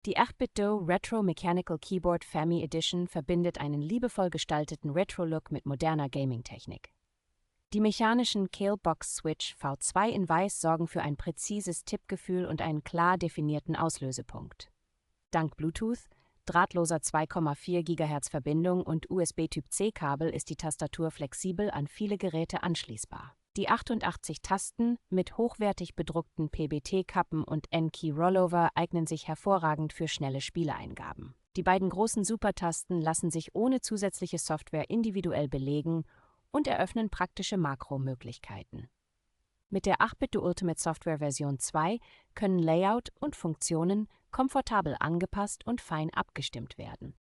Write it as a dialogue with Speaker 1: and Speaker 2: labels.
Speaker 1: Die 8-Bit-Do Retro Mechanical Keyboard Family Edition verbindet einen liebevoll gestalteten Retro-Look mit moderner Gaming-Technik. Die mechanischen Keelbox-Switch V2 in Weiß sorgen für ein präzises Tippgefühl und einen klar definierten Auslösepunkt. Dank Bluetooth, drahtloser 2,4 GHz Verbindung und USB-Typ-C-Kabel ist die Tastatur flexibel an viele Geräte anschließbar. Die 88 Tasten mit hochwertig bedruckten PBT-Kappen und N-Key-Rollover eignen sich hervorragend für schnelle Spieleeingaben. Die beiden großen Supertasten lassen sich ohne zusätzliche Software individuell belegen und eröffnen praktische Makromöglichkeiten. Mit der 8-Bit-Do Ultimate Software Version 2 können Layout und Funktionen komfortabel angepasst und fein abgestimmt werden.